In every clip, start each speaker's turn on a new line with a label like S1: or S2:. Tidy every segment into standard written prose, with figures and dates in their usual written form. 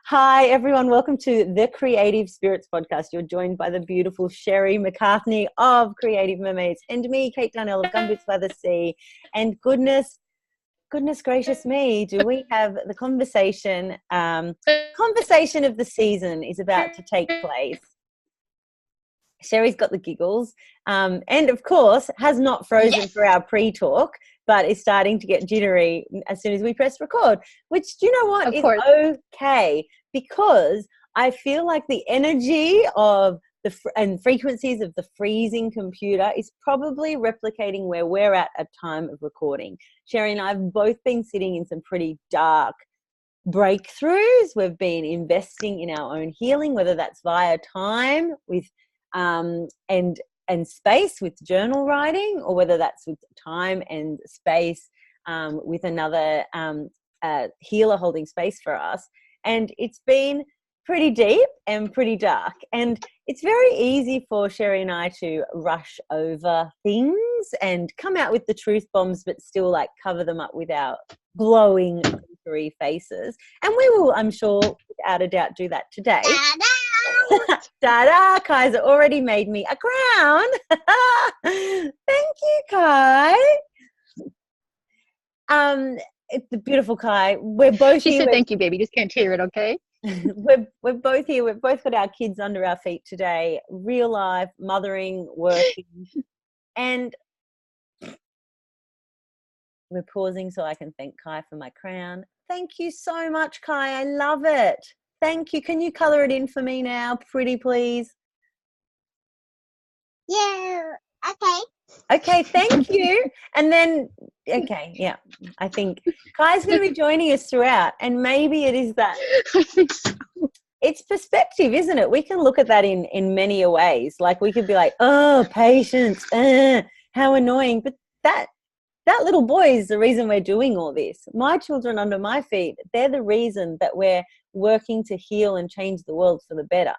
S1: Hi, everyone. Welcome to the Creative Spirits Podcast. You're joined by the beautiful Sherrie McCartney of Creative Mermaids and me, Kate Darnell of Gumboots by the Sea. And goodness gracious me, do we have the conversation of the season is about to take place. Sherrie's got the giggles and, of course, has not frozen for our pre-talk, but is starting to get jittery as soon as we press record, which, do you know what, is okay, because I feel like the energy of and frequencies of the freezing computer is probably replicating where we're at time of recording. Sherrie and I have both been sitting in some pretty dark breakthroughs. We've been investing in our own healing, whether that's via time with and space with journal writing, or whether that's with time and space with another healer holding space for us. And it's been pretty deep and pretty dark. And it's very easy for Sherrie and I to rush over things and come out with the truth bombs, but still like cover them up with our glowing glittery faces. And we will, I'm sure, without a doubt, do that today. Ta-da! Kai's already made me a crown. Thank you, Kai. It's the beautiful Kai. We're both
S2: She
S1: here.
S2: said thank you, baby. Just can't hear it, okay?
S1: We're both here. We've both got our kids under our feet today. Real life, mothering, working. And we're pausing so I can thank Kai for my crown. Thank you so much, Kai. I love it. Thank you. Can you colour it in for me now, pretty please?
S3: Yeah, okay.
S1: Okay, thank you. And then, okay, yeah, I think Kai's going to be joining us throughout, and maybe it is that.
S2: I think so.
S1: It's perspective, isn't it? We can look at that in many ways. Like we could be like, oh, patience, how annoying. But that little boy is the reason we're doing all this. My children under my feet, they're the reason that we're working to heal and change the world for the better.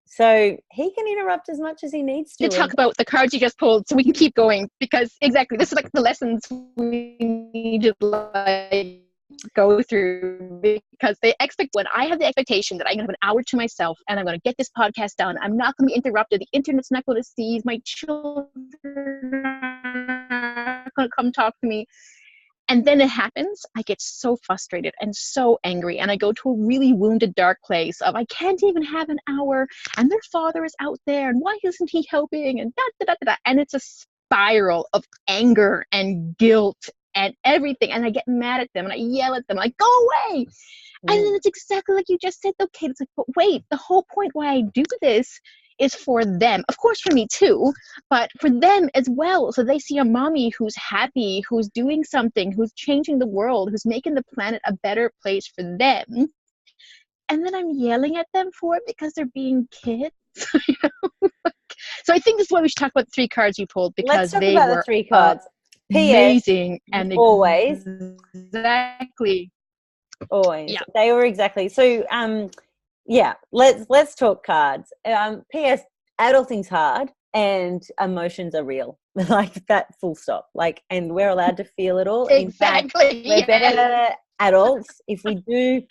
S1: So he can interrupt as much as he needs to.
S2: To talk about the cards you just pulled so we can keep going, because exactly, this is like the lessons we need to like go through, because they expect, when I have the expectation that I'm going to have an hour to myself and I'm going to get this podcast done, I'm not going to be interrupted, the internet's not going to seize, my children are going to come talk to me. And then it happens, I get so frustrated and so angry, and I go to a really wounded, dark place of I can't even have an hour, and their father is out there, and why isn't he helping, and da-da-da-da-da. And it's a spiral of anger and guilt and everything, and I get mad at them, and I yell at them, like, go away! And then it's exactly like you just said, okay, it's like, but wait, the whole point why I do this is for them. Of course, for me too, but for them as well. So they see a mommy who's happy, who's doing something, who's changing the world, who's making the planet a better place for them. And then I'm yelling at them for it because they're being kids. So I think this is why we should talk about the three cards you pulled, because they were
S1: the three cards.
S2: Amazing. And
S1: always.
S2: Exactly.
S1: Always.
S2: Yeah.
S1: They were exactly. So, yeah, let's talk cards. P.S. Adulting's hard and emotions are real. Like that, full stop. Like, and we're allowed to feel it all.
S2: Exactly.
S1: In fact, we're better adults if we do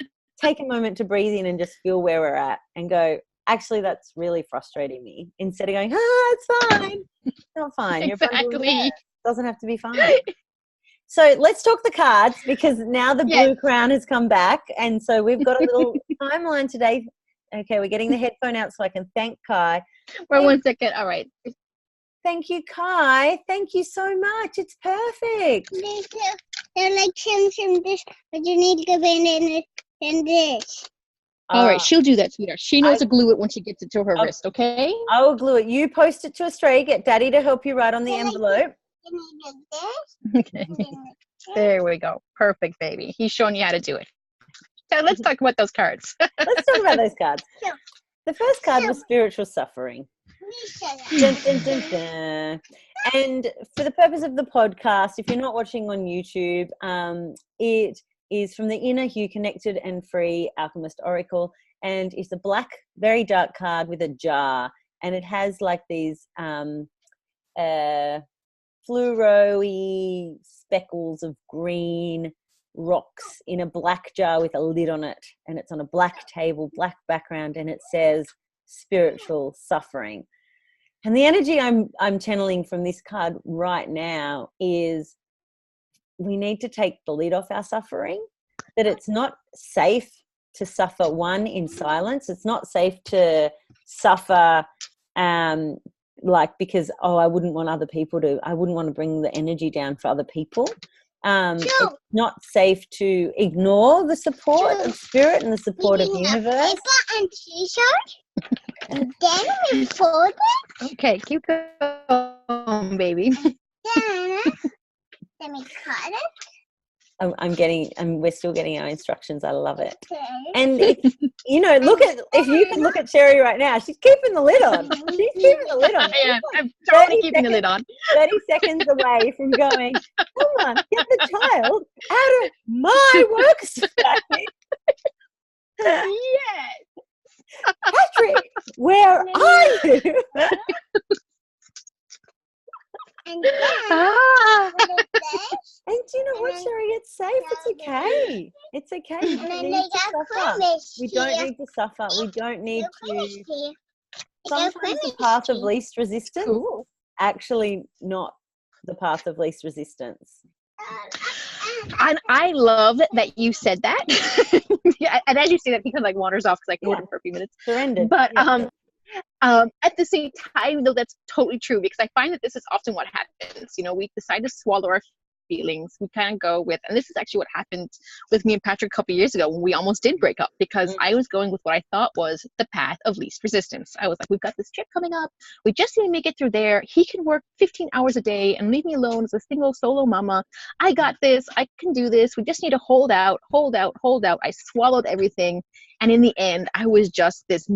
S1: take a moment to breathe in and just feel where we're at and go, actually, that's really frustrating me. Instead of going, it's fine. It's not fine.
S2: Exactly.
S1: It doesn't have to be fine. So let's talk the cards, because now the blue crown has come back. And so we've got a little timeline today. Okay, we're getting the headphone out so I can thank Kai.
S2: For 1 second. All right.
S1: Thank you, Kai. Thank you so much. It's perfect.
S3: They're like Sim dish, but you need to go in this.
S2: All right, she'll do that, sweetheart. She knows to glue it when she gets it to her wrist, okay?
S1: I will glue it. You post it to Australia. Get Daddy to help you write on the envelope.
S2: Okay. There we go. Perfect, baby. He's showing you how to do it. So let's talk about those cards.
S1: Let's talk about those cards. The first card was spiritual suffering. Dun, dun, dun, dun. And for the purpose of the podcast, if you're not watching on YouTube, it is from the Inner Hue Connected and Free Alchemist Oracle, and it's a black, very dark card with a jar, and it has like these fluoro-y speckles of green rocks in a black jar with a lid on it, and it's on a black table, black background, and it says spiritual suffering. And the energy I'm channeling from this card right now is we need to take the lid off our suffering, that it's not safe to suffer in silence. It's not safe to suffer because I wouldn't want to bring the energy down for other people. It's not safe to ignore the support of spirit and the support of the universe.
S3: Paper and t-shirt, and then we fold it.
S2: Okay, keep going, baby.
S3: Then we cut it.
S1: We're still getting our instructions. I love it.
S3: Okay.
S1: And if you can look at Sherrie right now, she's keeping the lid on. She's keeping the lid on.
S2: Yeah, I'm totally keeping the lid on.
S1: 30 seconds away from going, come on, get the child out of my workspace.
S2: Yes.
S1: Patrick, where are you?
S3: And then
S1: And do you know what, Sherrie? It's safe. It's okay. It's okay. We don't need to suffer. We don't need to suffer. We don't need to. Sometimes the path of least resistance, actually not the path of least resistance.
S2: And I love that you said that. Yeah, and as you say that, he kind of like wanders off because I quoted him for a few minutes.
S1: Surrendered.
S2: But at the same time, though, that's totally true, because I find that this is often what happens. We decide to swallow our feelings. We kind of go with, and this is actually what happened with me and Patrick a couple of years ago when we almost did break up, because I was going with what I thought was the path of least resistance. I was like, we've got this trip coming up. We just need to make it through there. He can work 15 hours a day and leave me alone as a single solo mama. I got this. I can do this. We just need to hold out. I swallowed everything. And in the end, I was just this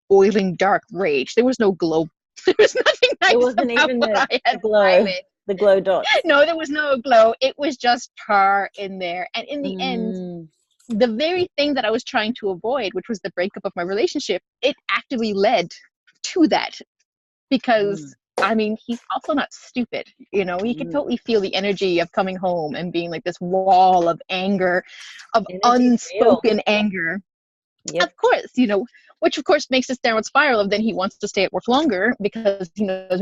S2: boiling dark rage. There was no glow. There was nothing nice.
S1: It wasn't even the glow. The glow dots.
S2: No, there was no glow. It was just tar in there. And in the end, the very thing that I was trying to avoid, which was the breakup of my relationship, it actively led to that. Because, he's also not stupid. He can totally feel the energy of coming home and being like this wall of anger, of unspoken anger. Yep. Of course, which of course makes this downward spiral of then he wants to stay at work longer because he knows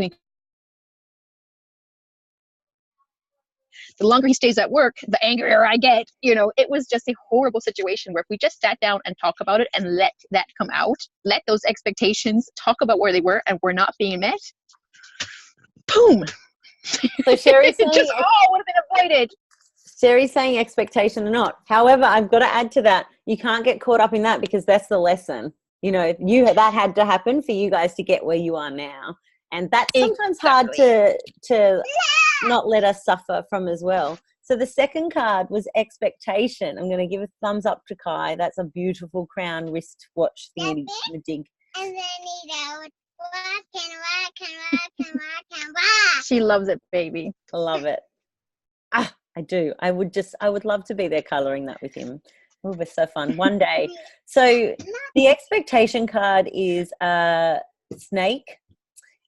S2: the longer he stays at work, the angrier I get. It was just a horrible situation where if we just sat down and talk about it and let that come out, let those expectations talk about where they were and were not being met, boom.
S1: So Sherrie's saying
S2: just all would have been avoided.
S1: Sherrie's saying expectation or not. However, I've got to add to that, you can't get caught up in that, because that's the lesson. That had to happen for you guys to get where you are now. And that's sometimes hard to not let us suffer from as well. So the second card was expectation. I'm going to give a thumbs up to Kai. That's a beautiful crown wristwatch thingy.
S3: And then walk.
S2: She loves it, baby.
S1: I love it. I do. I would love to be there coloring that with him. It would be so fun one day. So the expectation card is a snake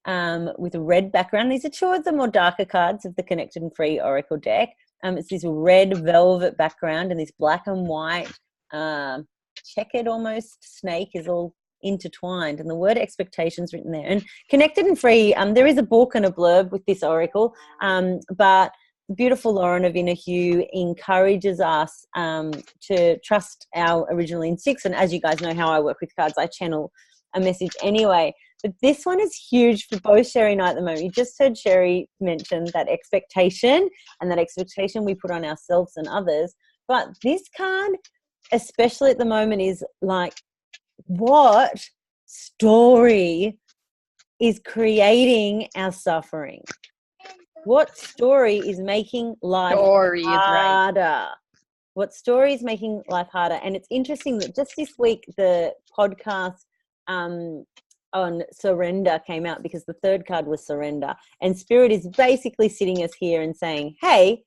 S1: with a red background. These are two of the more darker cards of the Connected and Free Oracle deck. It's this red velvet background and this black and white checkered almost snake is all intertwined, and the word expectations written there. And Connected and Free, there is a book and a blurb with this oracle, but beautiful Lauren of Inner Hue encourages us to trust our original instincts. And as you guys know how I work with cards, I channel a message anyway. But this one is huge for both Sherrie and I at the moment. You just heard Sherrie mention that expectation and that expectation we put on ourselves and others. But this card, especially at the moment, is like, what story is creating our suffering? What story is making life harder? Right. What story is making life harder? And it's interesting that just this week the podcast on surrender came out, because the third card was surrender. And Spirit is basically sitting us here and saying, hey,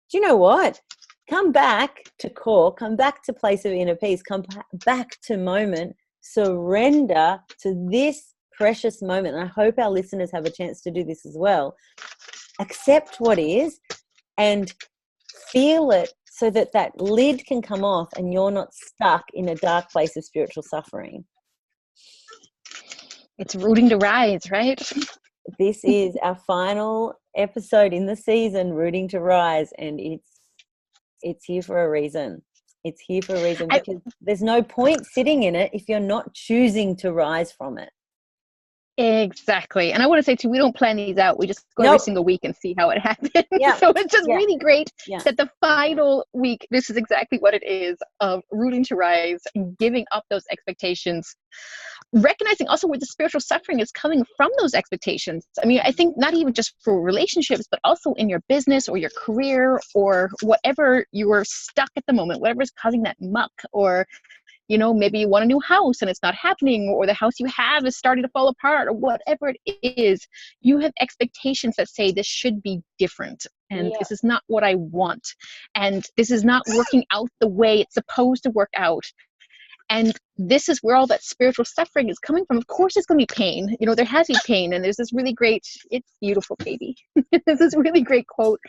S1: do you know what? Come back to core, come back to place of inner peace, come back to moment, surrender to this precious moment. And I hope our listeners have a chance to do this as well. Accept what is and feel it, so that that lid can come off and you're not stuck in a dark place of spiritual suffering.
S2: It's rooting to rise, right?
S1: This is our final episode in the season, Rooting to Rise, and it's here for a reason. It's here for a reason, because there's no point sitting in it if you're not choosing to rise from it.
S2: Exactly. And I want to say too, we don't plan these out. We just go every single week and see how it happens.
S1: Yeah.
S2: So it's just really great
S1: Yeah.
S2: that the final week, this is exactly what it is, of rooting to rise and giving up those expectations. Recognizing also where the spiritual suffering is coming from, those expectations. I mean, I think not even just for relationships, but also in your business or your career or whatever you are stuck at the moment, whatever is causing that muck, or you know, maybe you want a new house and it's not happening, or the house you have is starting to fall apart, or whatever it is. You have expectations that say this should be different, and this is not what I want, and this is not working out the way it's supposed to work out. And this is where all that spiritual suffering is coming from. Of course, it's going to be pain. You know, there has to be pain. And there's this really great, it's beautiful, baby. There's this really great quote,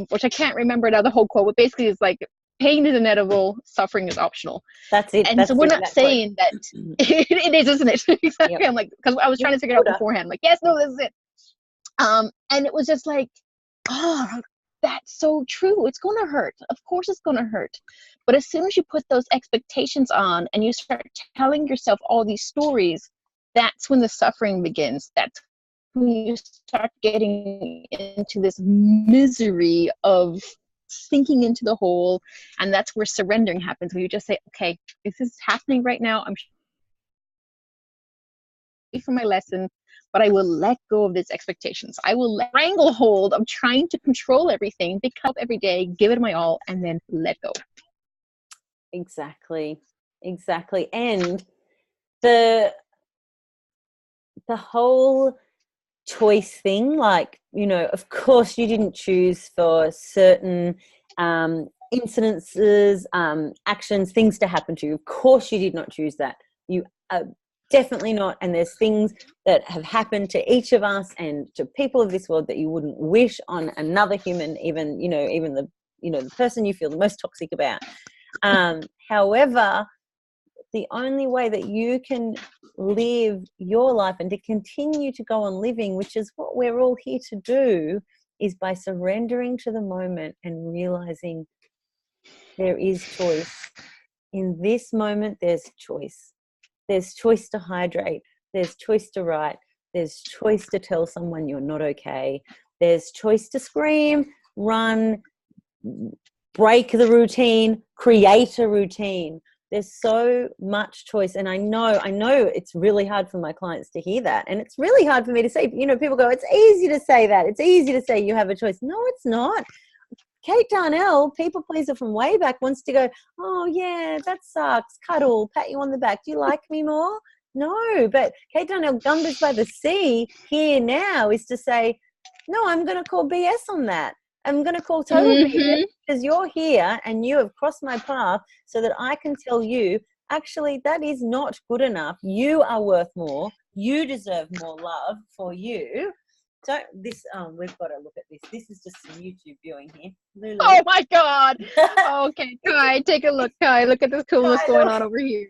S2: which I can't remember now the whole quote, but basically it's like, pain is inevitable, suffering is optional.
S1: That's it.
S2: And so we're not saying that it is, isn't it? Exactly. Yep. I'm like, because I was trying to figure it out beforehand. I'm like, yes, no, this is it. And it was just like, oh, that's so true. It's going to hurt. Of course it's going to hurt. But as soon as you put those expectations on and you start telling yourself all these stories, that's when the suffering begins. That's when you start getting into this misery of sinking into the hole. And that's where surrendering happens, where you just say, okay, this is happening right now. I'm for my lesson, but I will let go of these expectations. I will let stranglehold of trying to control everything, pick up every day, give it my all, and then let go.
S1: Exactly. And the whole choice thing, like, you know, of course you didn't choose for certain incidences, actions, things to happen to you. Of course you did not choose that. You definitely not. And there's things that have happened to each of us and to people of this world that you wouldn't wish on another human, even the person you feel the most toxic about. However, the only way that you can live your life and to continue to go on living, which is what we're all here to do, is by surrendering to the moment and realizing there is choice. In this moment, there's choice. There's choice to hydrate. There's choice to write. There's choice to tell someone you're not okay. There's choice to scream, run, break the routine, create a routine. There's so much choice. And I know it's really hard for my clients to hear that. And it's really hard for me to say, you know, people go, it's easy to say that. It's easy to say you have a choice. No, it's not. Kate Darnell, people pleaser from way back, wants to go, oh yeah, that sucks. Cuddle, pat you on the back. Do you like me more? No, but Kate Darnell, Gumboots by the Sea, here now is to say, no, I'm going to call BS on that. I'm going to call total BS because you're here and you have crossed my path so that I can tell you, actually, that is not good enough. You are worth more. You deserve more love for you. So we've got to look at this. This is just some YouTube viewing here. Lulu.
S2: Oh my God. Okay, Kai, take a look. Kai, look at this coolness going on over here.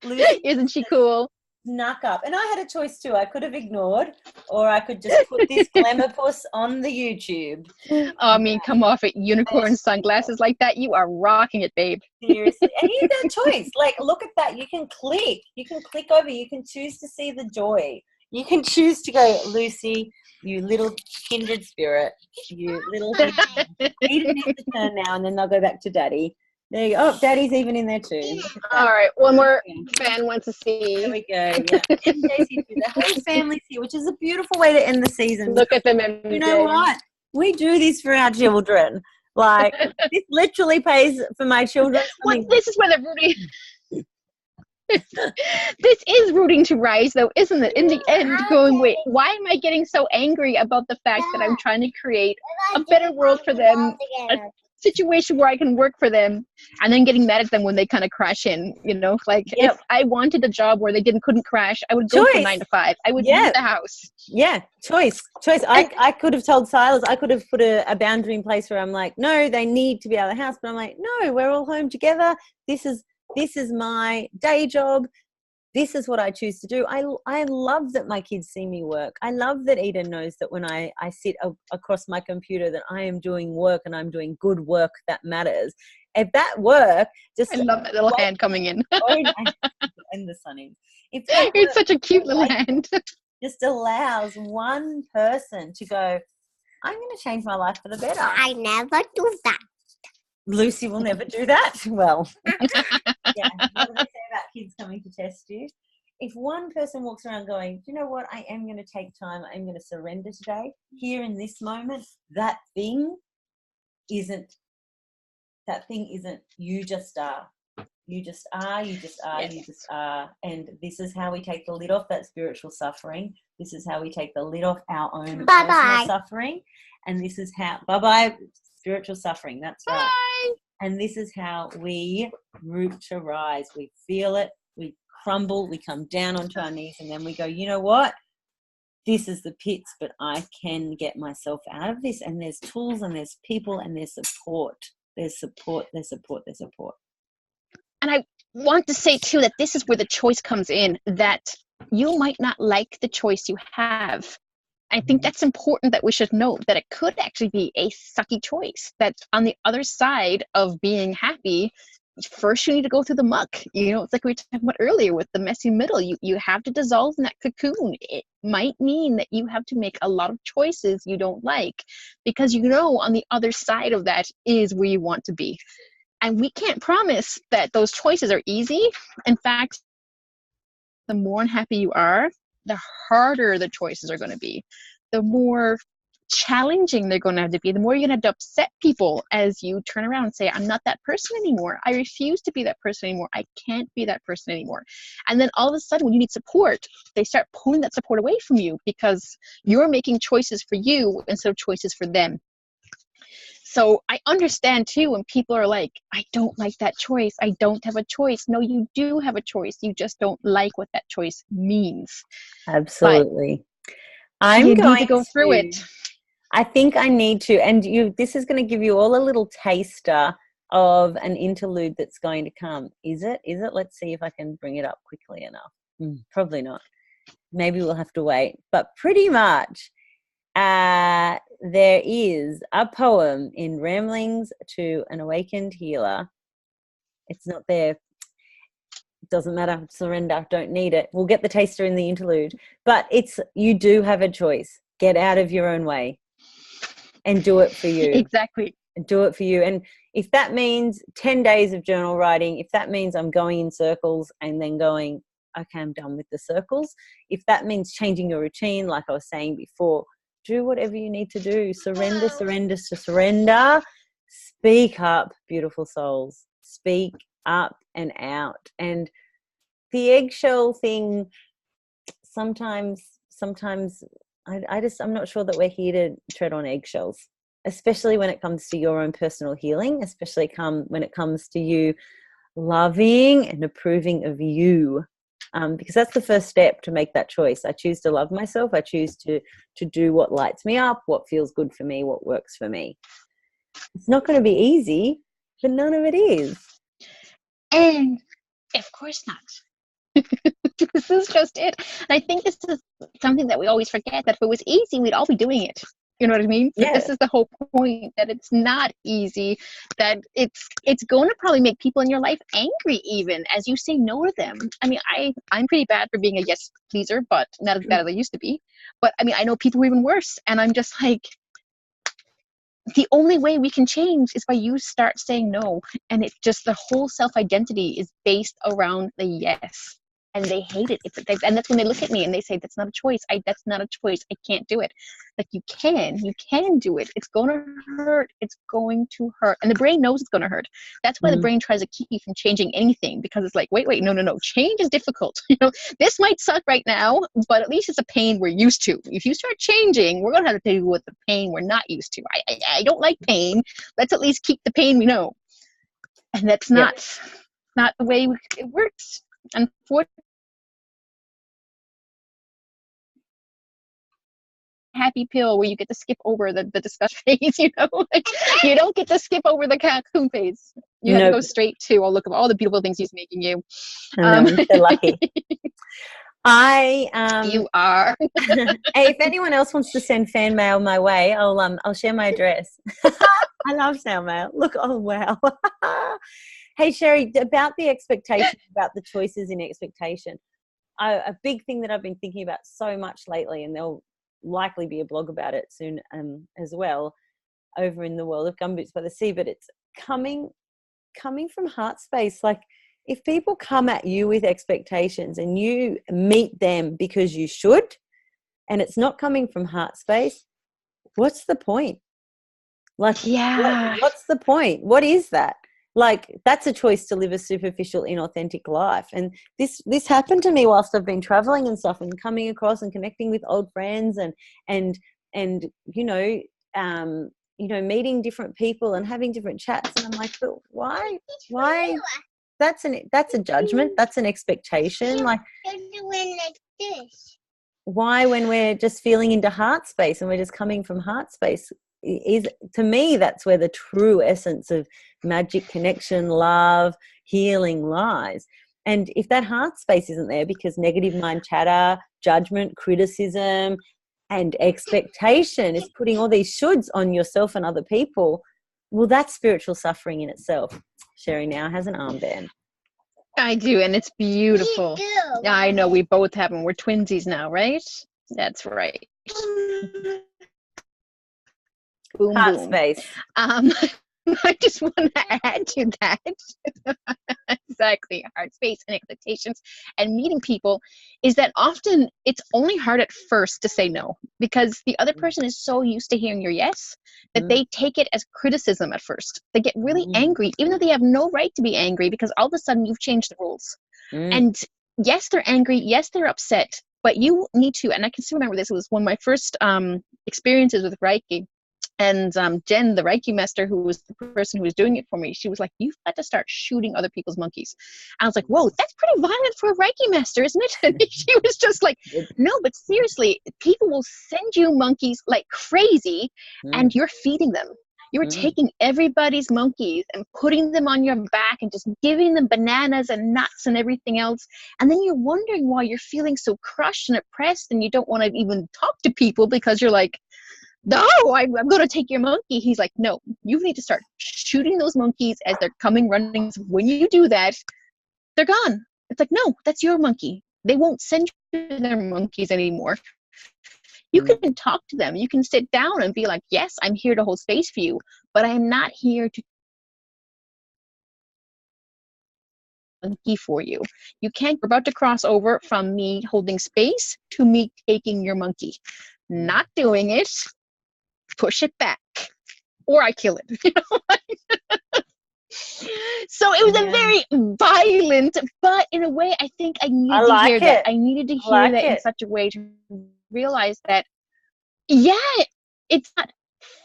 S1: Lucy,
S2: isn't she cool?
S1: Snuck up. And I had a choice too. I could have ignored, or I could just put this glamour puss on the YouTube.
S2: Oh, I mean, come off it. Unicorn sunglasses like that. You are rocking it, babe.
S1: Seriously. And you have a choice. Like, look at that. You can click over. You can choose to see the joy. You can choose to go, Lucy, you little kindred spirit, you little Eden needs to turn now, and then they'll go back to Daddy. There you go. Oh, Daddy's even in there too.
S2: All right, one more fan wants to see.
S1: There we go. Yeah. MJ's here too. The whole family's here, which is a beautiful way to end the season.
S2: Look at them, MJ.
S1: You know what? We do this for our children. Like, this literally pays for my children.
S2: Well, this is where the rooting. This is rooting to rise, though, isn't it? In the end, going, wait, why am I getting so angry about the fact that I'm trying to create a better world for them, situation where I can work for them, and then getting mad at them when they kind of crash in, like
S1: Yep.
S2: if I wanted a job where they couldn't crash, I would go to a 9 to 5. I would leave the house.
S1: Yeah, choice. I could have told Silas, I could have put a boundary in place where I'm like, no, they need to be out of the house. But I'm like, no, we're all home together. This is my day job. This is what I choose to do. I love that my kids see me work. I love that Eden knows that when I sit across my computer that I am doing work and I'm doing good work that matters. If that work just...
S2: I love that little hand coming in.
S1: And the sun is. If that
S2: It's such a cute little hand.
S1: Just allows one person to go, I'm going to change my life for the better.
S3: I never do that.
S1: Lucy will never do that. Well, yeah. What do they say about kids coming to test you? If one person walks around going, you know what, I am going to take time, I'm going to surrender today, here in this moment, that thing isn't, you just are. You just are, you just are, yes. You just are. And this is how we take the lid off that spiritual suffering. This is how we take the lid off our own personal suffering. And this is how, bye-bye, spiritual suffering. That's right.
S2: Bye.
S1: And this is how we root to rise. We feel it, we crumble, we come down onto our knees, and then we go, you know what? This is the pits, but I can get myself out of this. And there's tools and there's people and there's support. There's support, there's support, there's support.
S2: And I want to say, too, that this is where the choice comes in, that you might not like the choice you have. I think that's important, that we should note that it could actually be a sucky choice, that on the other side of being happy, first you need to go through the muck. It's like we were talking about earlier with the messy middle. You have to dissolve in that cocoon. It might mean that you have to make a lot of choices you don't like, because on the other side of that is where you want to be. And we can't promise that those choices are easy. In fact, the more unhappy you are, the harder the choices are going to be. The more challenging they're going to have to be. The more you're going to have to upset people as you turn around and say, I'm not that person anymore. I refuse to be that person anymore. I can't be that person anymore. And then all of a sudden, when you need support, they start pulling that support away from you because you're making choices for you instead of choices for them. So I understand, too, when people are like, I don't like that choice. I don't have a choice. No, you do have a choice. You just don't like what that choice means.
S1: Absolutely.
S2: You need to go through it.
S1: I think I need to. And this is going to give you all a little taster of an interlude that's going to come. Is it? Let's see if I can bring it up quickly enough. Probably not. Maybe we'll have to wait. But pretty much. There is a poem in Ramblings to an Awakened Healer. It's not there. It doesn't matter. Surrender. Don't need it. We'll get the taster in the interlude. But you do have a choice. Get out of your own way and do it for you.
S2: Exactly.
S1: Do it for you. And if that means 10 days of journal writing, if that means I'm going in circles and then going, okay, I'm done with the circles. If that means changing your routine, like I was saying before, do whatever you need to do. Surrender. Speak up, beautiful souls. Speak up and out. And the eggshell thing, sometimes I'm not sure that we're here to tread on eggshells, especially when it comes to your own personal healing, especially when it comes to you loving and approving of you. Because that's the first step to make that choice. I choose to love myself. I choose to do what lights me up, what feels good for me, what works for me. It's not going to be easy, but none of it is.
S2: And of course not. This is just it. And I think this is something that we always forget, that if it was easy, we'd all be doing it. You know what I mean?
S1: Yeah.
S2: But this is the whole point, that it's not easy, that it's going to probably make people in your life angry even as you say no to them. I mean, I'm pretty bad for being a yes pleaser, but not as bad as I used to be. But I mean, I know people who are even worse. And I'm just like, the only way we can change is by you start saying no. And it's just the whole self-identity is based around the yes. and they hate it. And that's when they look at me and they say, that's not a choice. That's not a choice. I can't do it. Like, you can do it. It's going to hurt. It's going to hurt. And the brain knows it's going to hurt. That's why the brain tries to keep you from changing anything, because it's like, wait, no. Change is difficult. This might suck right now, but at least it's a pain we're used to. If you start changing, we're going to have to deal with the pain we're not used to. I don't like pain. Let's at least keep the pain we know. And that's not the way it works. Unfortunately, happy pill where you get to skip over the discussion phase, like, you don't get to skip over the cocoon phase. You have to go straight to, look at all the beautiful things he's making you.
S1: I know, I'm so lucky.
S2: You are.
S1: Hey, if anyone else wants to send fan mail my way, I'll share my address. I love snail mail. Look, oh wow. Hey Sherrie, about the expectation, about the choices in expectation, a big thing that I've been thinking about so much lately, and there'll likely be a blog about it soon as well, over in the world of Gumboots by the Sea, but it's coming from heart space. Like, if people come at you with expectations and you meet them because you should, and it's not coming from heart space, what's the point? Like, what's the point? What is that? Like, that's a choice to live a superficial, inauthentic life. And this happened to me whilst I've been traveling and stuff, and coming across and connecting with old friends and meeting different people and having different chats. And I'm like, but why? That's a judgment. That's an expectation. Like, why, when we're just feeling into heart space and we're just coming from heart space, is, to me, that's where the true essence of magic, connection, love, healing lies. And if that heart space isn't there because negative mind chatter, judgment, criticism, and expectation is putting all these shoulds on yourself and other people, well, that's spiritual suffering in itself. Sherrie now has an armband.
S2: I do, and it's beautiful. I know, we both have them. We're twinsies now, right? That's right. Boom,
S1: Heart
S2: boom.
S1: space.
S2: I just want to add to that. Exactly. Heart space and expectations and meeting people is that often it's only hard at first to say no, because the other person is so used to hearing your yes that they take it as criticism at first. They get really angry, even though they have no right to be angry, because all of a sudden you've changed the rules. And yes, they're angry. Yes, they're upset, but you need to, and I can still remember this, it was one of my first experiences with Reiki. And Jen, the Reiki master, who was the person who was doing it for me, she was like, you've got to start shooting other people's monkeys. And I was like, whoa, that's pretty violent for a Reiki master, isn't it? And she was just like, no, but seriously, people will send you monkeys like crazy, and you're feeding them. You're taking everybody's monkeys and putting them on your back and just giving them bananas and nuts and everything else. And then you're wondering why you're feeling so crushed and oppressed, and you don't want to even talk to people because you're like, no, I'm going to take your monkey. He's like, no, you need to start shooting those monkeys as they're coming running. When you do that, they're gone. It's like, no, that's your monkey. They won't send you their monkeys anymore. You can talk to them. You can sit down and be like, yes, I'm here to hold space for you, but I am not here to monkey for you. You can't, we're about to cross over from me holding space to me taking your monkey. Not doing it. Push it back, or I kill it. So it was a very violent, but in a way, I think I needed to hear that. I needed to hear that in such a way to realize that, it's not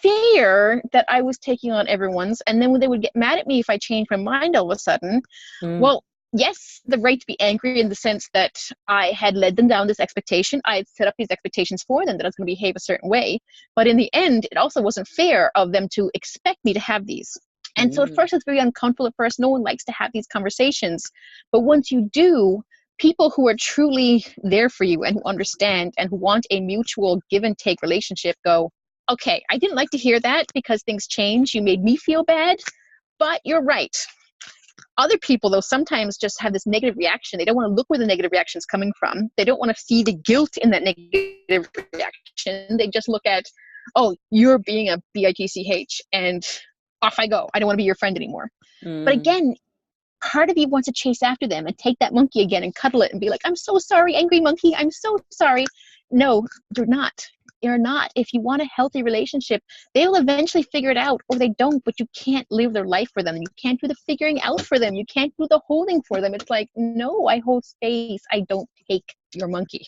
S2: fair that I was taking on everyone's, and then when they would get mad at me if I changed my mind all of a sudden, well, yes, the right to be angry in the sense that I had led them down this expectation. I had set up these expectations for them that I was going to behave a certain way. But in the end, it also wasn't fair of them to expect me to have these. And so at first, it's very uncomfortable. At first, no one likes to have these conversations. But once you do, people who are truly there for you and who understand and who want a mutual give and take relationship go, okay, I didn't like to hear that because things change. You made me feel bad, but you're right. Other people, though, sometimes just have this negative reaction. They don't want to look where the negative reaction is coming from. They don't want to see the guilt in that negative reaction. They just look at, oh, you're being a bitch, and off I go. I don't want to be your friend anymore. But again, part of you wants to chase after them and take that monkey again and cuddle it and be like, I'm so sorry, angry monkey, I'm so sorry. No, you're not. You're not. If you want a healthy relationship, they will eventually figure it out, or they don't, but you can't live their life for them. You can't do the figuring out for them. You can't do the holding for them. It's like, no, I hold space. I don't take your monkey.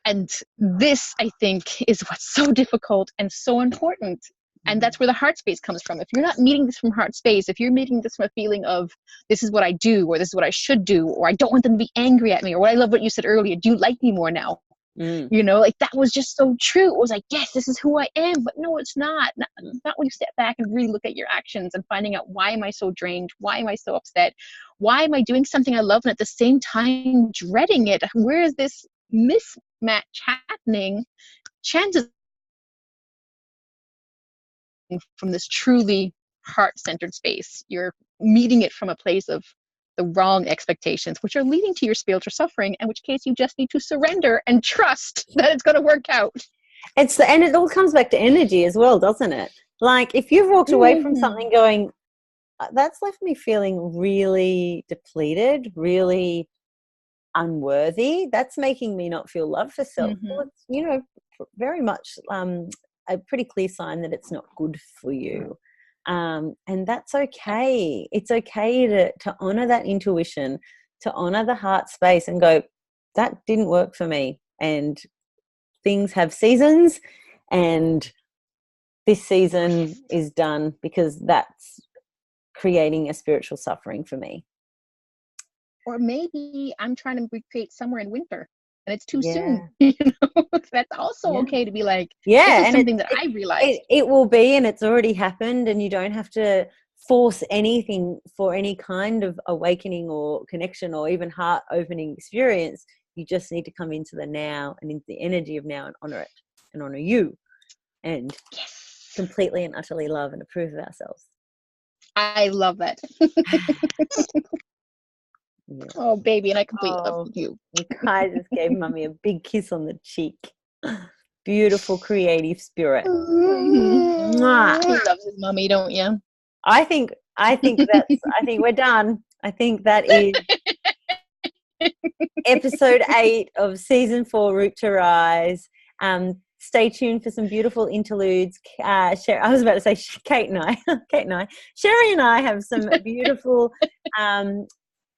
S2: And this, I think, is what's so difficult and so important. And that's where the heart space comes from. If you're not meeting this from heart space, if you're meeting this from a feeling of this is what I do, or this is what I should do, or I don't want them to be angry at me, or what I love what you said earlier, do you like me more now? You know, like that was just so true. It was like, yes, this is who I am, but no, it's not. Not when you step back and really look at your actions and finding out, why am I so drained? Why am I so upset? Why am I doing something I love and at the same time dreading it? Where is this mismatch happening? Chances from this truly heart-centered space, you're meeting it from a place of the wrong expectations, which are leading to your spiritual suffering, in which case you just need to surrender and trust that it's going to work out.
S1: And it all comes back to energy as well, doesn't it? Like if you've walked away from something going, that's left me feeling really depleted, really unworthy, that's making me not feel love for self. Well, it's, you know, very much a pretty clear sign that it's not good for you. And that's okay. It's okay to honor that intuition, to honor the heart space and go, that didn't work for me. And things have seasons, and this season is done because that's creating a spiritual suffering for me.
S2: Or maybe I'm trying to recreate summer and winter and it's too soon. You know, that's also okay to be like, this is something that I realized.
S1: It will be, and it's already happened, and you don't have to force anything for any kind of awakening or connection or even heart opening experience. You just need to come into the now and into the energy of now and honor it and honor you and completely and utterly love and approve of ourselves.
S2: I love that. Oh, baby, and I completely love you.
S1: I just gave Mummy a big kiss on the cheek. Beautiful, creative spirit.
S2: He loves his mummy, don't you?
S1: I think we're done. I think that is episode 8 of season 4, Root to Rise. Stay tuned for some beautiful interludes. I was about to say Kate and I. Sherrie and I have some beautiful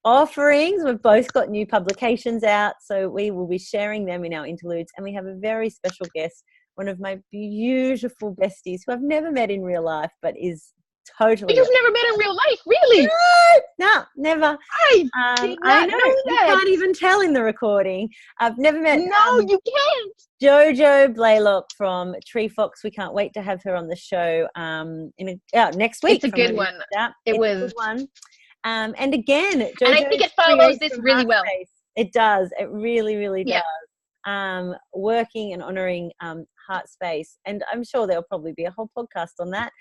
S1: offerings. We've both got new publications out, so we will be sharing them in our interludes. And we have a very special guest, one of my beautiful besties who I've never met in real life, but is totally.
S2: You've never met in real life, really?
S1: No, never.
S2: I know
S1: you can't even tell in the recording. I've never met.
S2: No, you can't.
S1: Jojo Blaylock from Tree Fox. We can't wait to have her on the show next week.
S2: It's a good one. It was
S1: a good one. And again, Jojo,
S2: and I think it follows this really well.
S1: It does. It really, really does. Working and honoring heart space. And I'm sure there'll probably be a whole podcast on that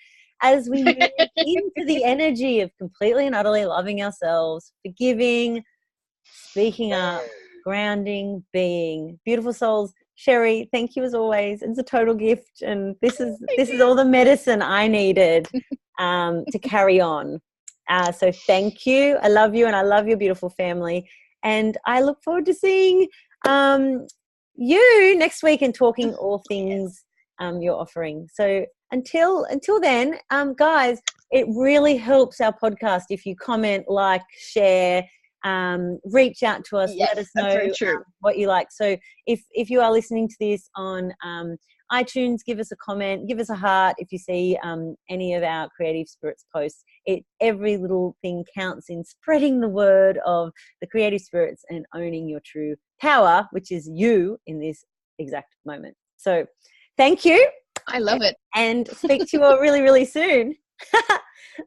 S1: as we move into the energy of completely and utterly loving ourselves, forgiving, speaking up, grounding, being. Beautiful souls. Sherrie, thank you as always. It's a total gift. And this is all the medicine I needed to carry on. So thank you. I love you, and I love your beautiful family. And I look forward to seeing you next week and talking all things you're offering. So until then, guys, it really helps our podcast if you comment, like, share, reach out to us, let us know what you like. So if you are listening to this on iTunes, give us a comment, give us a heart if you see any of our Creative Spirits posts. Every little thing counts in spreading the word of the Creative Spirits and owning your true power, which is you in this exact moment. So thank you.
S2: I love it.
S1: And speak to you all really, really soon.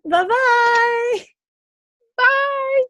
S1: Bye-bye.
S2: Bye.